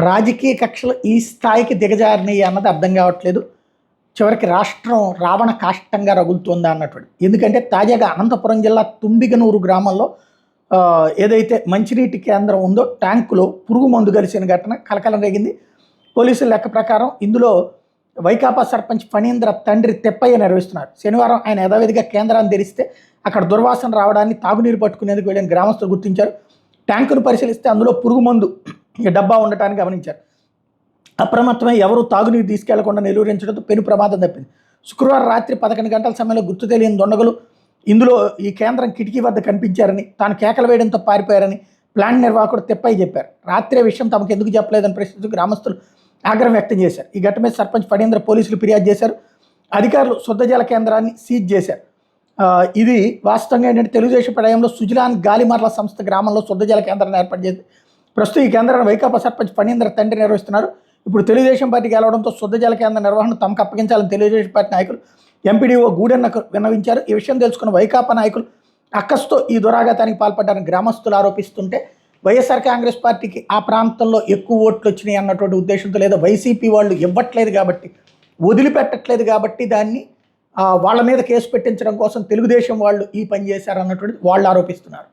రాజకీయ కక్షలు ఈ స్థాయికి దిగజారినాయి అన్నది అర్థం కావట్లేదు. చివరికి రాష్ట్రం రావణ కాష్టంగా రగులుతుందా అన్నటువంటి. ఎందుకంటే తాజాగా అనంతపురం జిల్లా తుంబిగనూరు గ్రామంలో ఏదైతే మంచినీటి కేంద్రం ఉందో ట్యాంకులో పురుగు మందు కలిసిన ఘటన కలకలం రేగింది. పోలీసుల లెక్క ప్రకారం ఇందులో వైకాపా సర్పంచ్ ఫణీంద్ర తండ్రి తెప్పయ్య నిర్వహిస్తున్నారు. శనివారం ఆయన యథావిధిగా కేంద్రాన్ని తెరిస్తే అక్కడ దుర్వాసన రావడాన్ని తాగునీరు పట్టుకునేందుకు వెళ్ళిన గ్రామస్తులు గుర్తించారు. ట్యాంకును పరిశీలిస్తే అందులో పురుగు మందు డబ్బా ఉండటాన్ని గమనించారు. అప్రమత్తమై ఎవరు తాగునీరు తీసుకెళ్లకుండా నిలువరించడంతో పెను ప్రమాదం తప్పింది. శుక్రవారం రాత్రి 11 గంటల సమయంలో గుర్తు తెలియని దొండగలు ఇందులో ఈ కేంద్రం కిటికీ వద్ద కనిపించారని, తాను కేకలు వేయడంతో పారిపోయారని ప్లాంట్ నిర్వాహకుడు తెప్పయ్య చెప్పారు. రాత్రే విషయం తమకు ఎందుకు చెప్పలేదని ప్రశ్నిస్తూ గ్రామస్తులు ఆగ్రహం వ్యక్తం చేశారు. ఈ ఘటన మీద సర్పంచ్ ఫణీంద్ర పోలీసులు ఫిర్యాదు చేశారు. అధికారులు శుద్ధజల కేంద్రాన్ని సీజ్ చేశారు. ఇది వాస్తవంగా ఏంటంటే తెలుగుదేశం ప్రళయంలో సుజలాన్ గాలిమర్ల సంస్థ గ్రామంలో శుద్ధజల కేంద్రాన్ని ఏర్పాటు చేసి ప్రస్తుతం ఈ కేంద్రాన్ని వైకాపా సర్పంచ్ ఫణీంద్ర తండ్రి నిర్వహిస్తున్నారు. ఇప్పుడు తెలుగుదేశం పార్టీ గెలవడంతో శుద్ధజల కేంద్ర నిర్వహణ తమకు అప్పగించాలని తెలుగుదేశం పార్టీ నాయకులు ఎంపీడీఓ గూడెన్నకు విన్నవించారు. ఈ విషయం తెలుసుకున్న వైకాపా నాయకులు అక్కస్తో ఈ దురాఘాతానికి పాల్పడ్డారని గ్రామస్తులు ఆరోపిస్తుంటే వైఎస్ఆర్ కాంగ్రెస్ పార్టీకి ఆ ప్రాంతంలో ఎక్కువ ఓట్లు వచ్చినాయి అన్నటువంటి ఉద్దేశంతో లేదా వైసీపీ వాళ్ళు ఇవ్వట్లేదు కాబట్టి, వదిలిపెట్టట్లేదు కాబట్టి దాన్ని వాళ్ళ మీద కేసు పెట్టించడం కోసం తెలుగుదేశం వాళ్ళు ఈ పని చేశారన్నటువంటిది వాళ్ళు ఆరోపిస్తున్నారు.